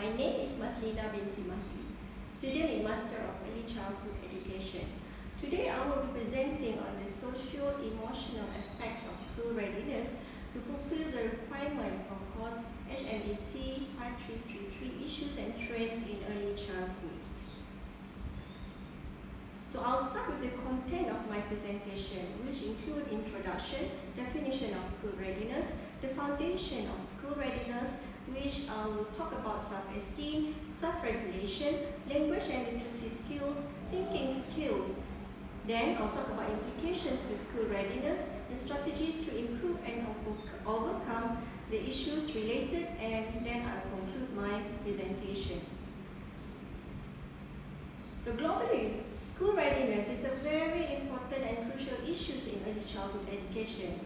My name is Maslina binti Mahi, student in Master of Early Childhood Education. Today I will be presenting on the socio-emotional aspects of school readiness to fulfill the requirement from course HMEC 5333 Issues and Trends in Early Childhood. So I'll start with the content of my presentation, which include introduction, definition of school readiness, the foundation of school readiness, which I will talk about self-esteem, self-regulation, language and literacy skills, thinking skills. Then I'll talk about implications to school readiness and strategies to improve and overcome the issues related, and then I'll conclude my presentation. So globally, school readiness is a very important and crucial issue in early childhood education.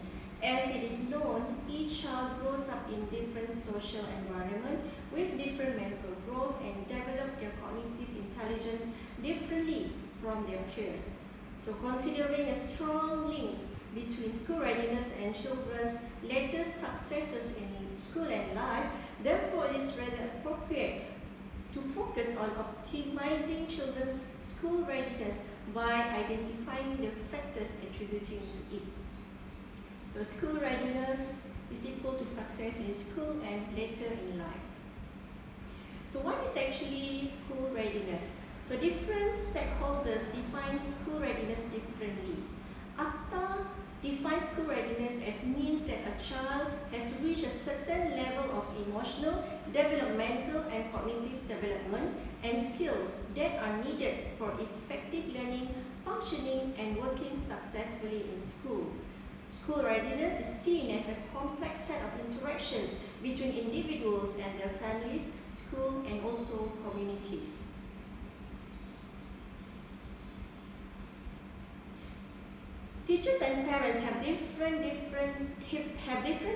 As it is known, each child grows up in different social environment with different mental growth and develop their cognitive intelligence differently from their peers. So considering a strong links between school readiness and children's later successes in school and life, therefore it is rather appropriate to focus on optimizing children's school readiness by identifying the factors attributing to it. So school readiness is equal to success in school and later in life. So what is actually school readiness? So different stakeholders define school readiness differently. ACTA defines school readiness as means that a child has reached a certain level of emotional, developmental and cognitive development and skills that are needed for effective learning, functioning and working successfully in school. School readiness is seen as a complex set of interactions between individuals and their families, school and also communities. Teachers and parents have different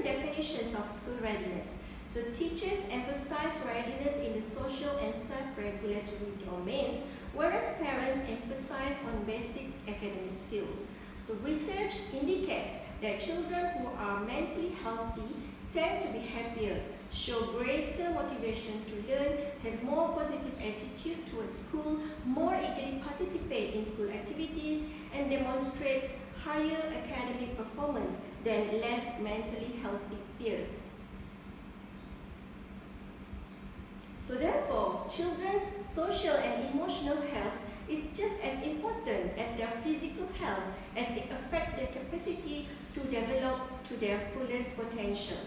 definitions of school readiness. So teachers emphasize readiness in the social and self-regulatory domains, whereas parents emphasize on basic academic skills. So research indicates that children who are mentally healthy tend to be happier, show greater motivation to learn, have more positive attitude towards school, more eagerly participate in school activities, and demonstrates higher academic performance than less mentally healthy peers. So therefore, children's social and emotional health is just as important as their physical health, as it affects their capacity to develop to their fullest potential.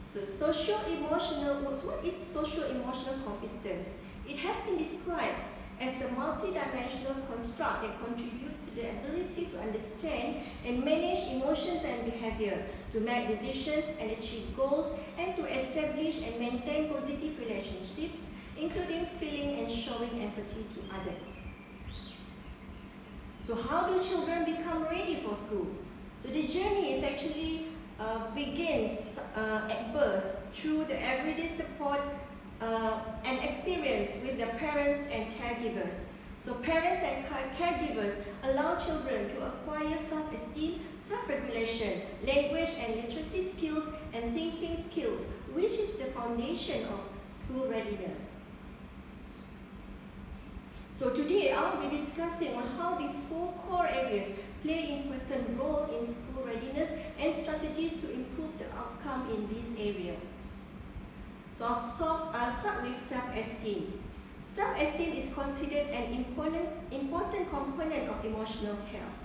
So what is social-emotional competence? It has been described as a multidimensional construct that contributes to the ability to understand and manage emotions and behavior, to make decisions and achieve goals, and to establish and maintain positive relationships, including feeling and showing empathy to others. So how do children become ready for school? So the journey is actually begins at birth through the everyday support and experience with the parents and caregivers. So parents and caregivers allow children to acquire self-esteem, self-regulation, language and literacy skills and thinking skills, which is the foundation of school readiness. So today I will be discussing on how these four core areas play an important role in school readiness and strategies to improve the outcome in this area. So I'll start with self-esteem. Self-esteem is considered an important component of emotional health.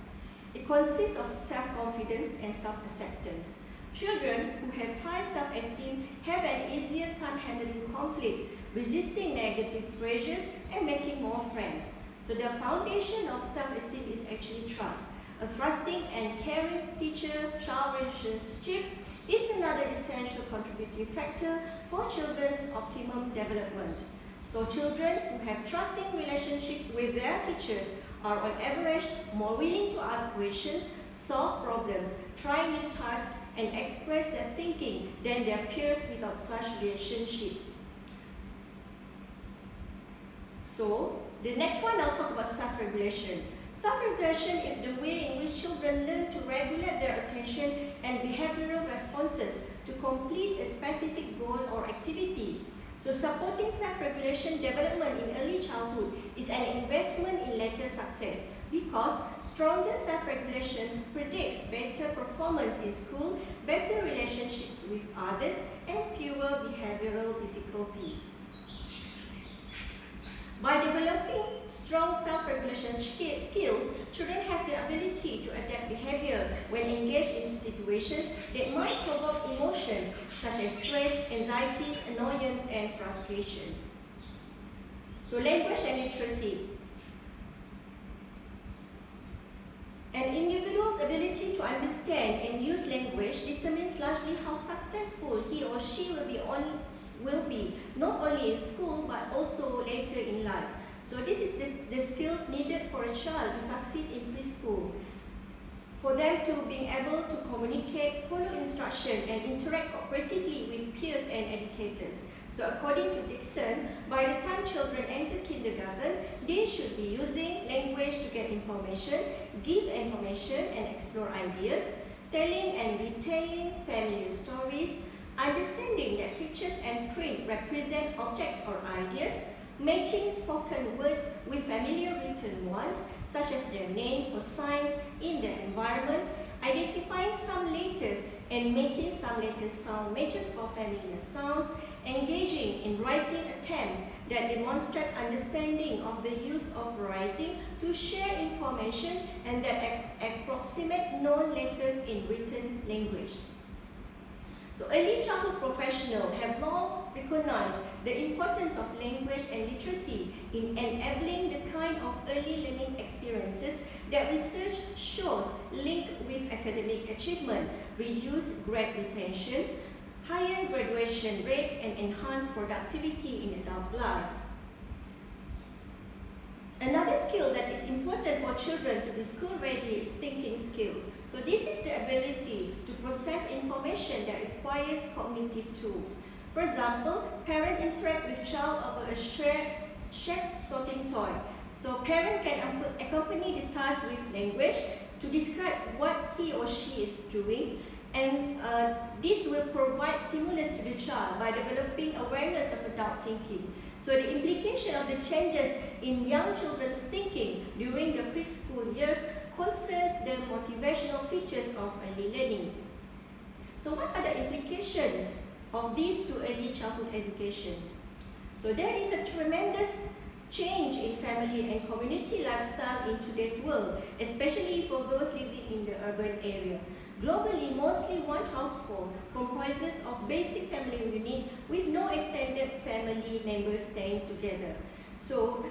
It consists of self-confidence and self-acceptance. Children who have high self-esteem have an easier time handling conflicts, resisting negative pressures, and making more friends. So the foundation of self-esteem is actually trust. A trusting and caring teacher-child relationship is another essential contributing factor for children's optimum development. So children who have trusting relationship with their teachers are on average more willing to ask questions, solve problems, try new tasks, and express their thinking than their peers without such relationships. So the next one I'll talk about self-regulation. Self-regulation is the way in which children children learn to regulate their attention and behavioral responses to complete a specific goal or activity. So supporting self-regulation development in early childhood is an investment in later success because stronger self-regulation predicts better performance in school, better relationships with others, and fewer behavioral difficulties. By developing strong self-regulation skills, children have the ability to adapt behavior when engaged in situations that might provoke emotions such as stress, anxiety, annoyance, and frustration. So language and literacy. An individual's ability to understand and use language determines largely how successful he or she will be not only in school but also later in life. So this is the skills needed for a child to succeed in preschool. For them to being able to communicate, follow instruction, and interact cooperatively with peers and educators. So according to Dixon, by the time children enter kindergarten, they should be using language to get information, give information and explore ideas, telling and retelling familiar stories, understanding that pictures and print represent objects or ideas, matching spoken words with familiar written ones, such as their name or signs in their environment, identifying some letters and making some letter sound matches for familiar sounds, engaging in writing attempts that demonstrate understanding of the use of writing to share information and that approximate known letters in written language. So early childhood professionals have long recognized the importance of language and literacy in enabling the kind of early learning experiences that research shows link with academic achievement, reduced grade retention, higher graduation rates, and enhanced productivity in adult life. Another skill that is important for children to be school ready is thinking skills. So this is the ability to process information that requires cognitive tools. For example, parents interact with child over a shared sorting toy. So parent can accompany the task with language to describe what he or she is doing, and this will provide stimulus to the child by developing awareness of adult thinking. So the implication of the changes in young children's thinking during the preschool years concerns the motivational features of early learning. So what are the implications of these to early childhood education? So there is a tremendous change in family and community lifestyle in today's world, especially for those living in the urban area. Globally, mostly one household comprises of basic family unit with no extended family members staying together. So,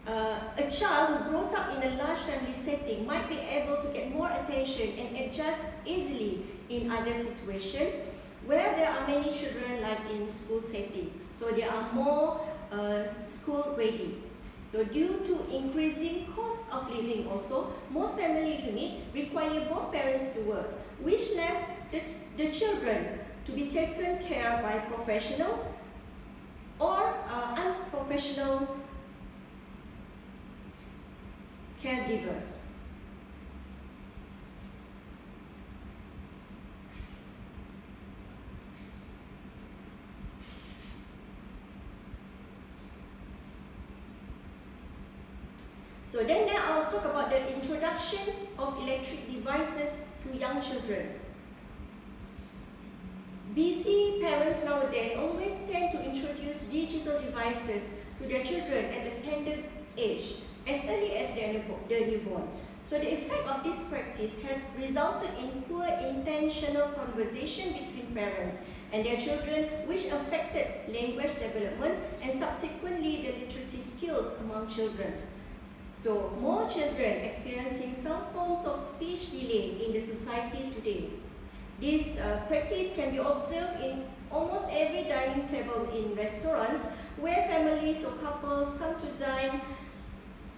a child who grows up in a large family setting might be able to get more attention and adjust easily in other situations where there are many children like in school setting. So they are more school ready. So due to increasing cost of living also, most family units require both parents to work, which left the children to be taken care by professional or unprofessional caregivers. So then I'll talk about the introduction of electric devices to young children. Busy parents nowadays always tend to introduce digital devices to their children at a tender age, as early as their newborn. So the effect of this practice has resulted in poor intentional conversation between parents and their children, which affected language development and subsequently the literacy skills among children. So, more children experiencing some forms of speech delay in the society today. This practice can be observed in almost every dining table in restaurants where families or couples come to dine,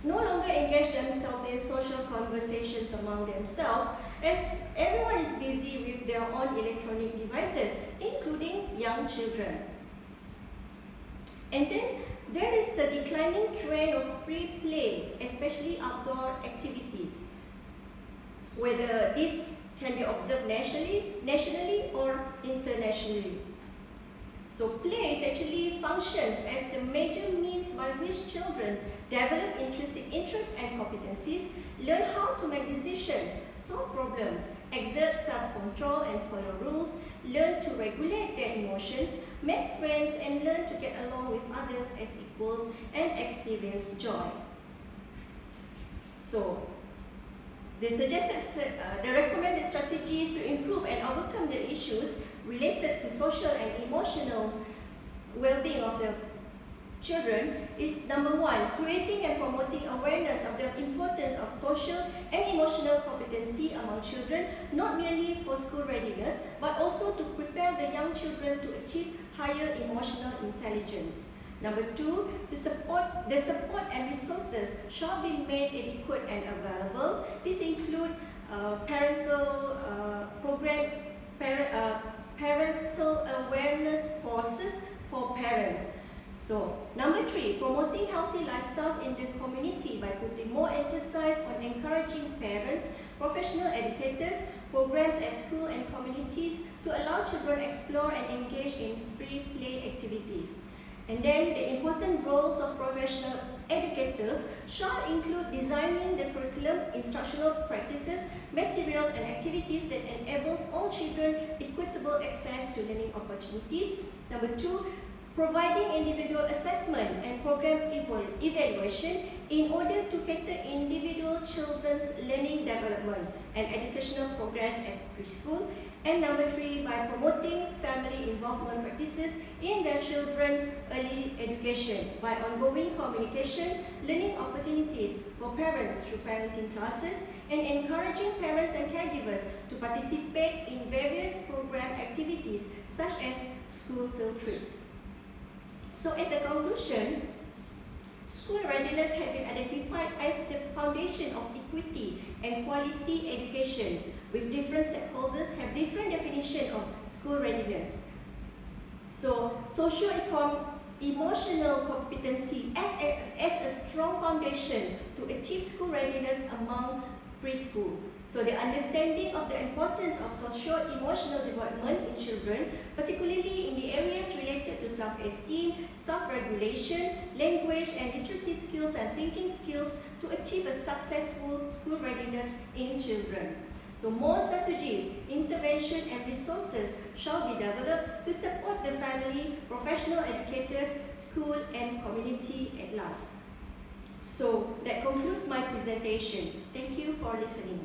no longer engage themselves in social conversations among themselves as everyone is busy with their own electronic devices, including young children. And then there is a declining trend of free play, especially outdoor activities. whether this can be observed nationally or internationally. So play actually functions as the major means by which children develop interests and competencies, learn how to make decisions, solve problems, exert self-control and follow rules, learn to regulate their emotions, make friends, and learn to get along with others as equals and experience joy. So, the recommended strategies to improve and overcome the issues related to social and emotional well-being of the children is number 1, creating and promoting awareness of the importance of social and emotional competency among children, not merely for school readiness, but also to prepare the young children to achieve higher emotional intelligence. Number 2, the support and resources shall be made adequate and available. This include parental awareness courses for parents. So, number 3, promoting healthy lifestyles in the community by putting more emphasis on encouraging parents, professional educators, programs at school and communities to allow children explore and engage in free play activities. And then the important roles of professional educators shall include designing the curriculum, instructional practices, materials and activities that enables all children equitable access to learning opportunities. Number 2, providing individual assessment and program evaluation in order to cater individual children's learning development and educational progress at preschool. And number 3, by promoting family involvement practices in their children's early education by ongoing communication, learning opportunities for parents through parenting classes, and encouraging parents and caregivers to participate in various program activities such as school field trip. So as a conclusion, school readiness has been identified as the foundation of equity and quality education, with different stakeholders have different definition of school readiness. So, socio-emotional competency acts as a strong foundation to achieve school readiness among preschool. So, the understanding of the importance of socio-emotional development in children, particularly in the areas related to self-esteem, self-regulation, language and literacy skills and thinking skills to achieve a successful school readiness in children. So more strategies, intervention and resources shall be developed to support the family, professional educators, school and community at large. So that concludes my presentation. Thank you for listening.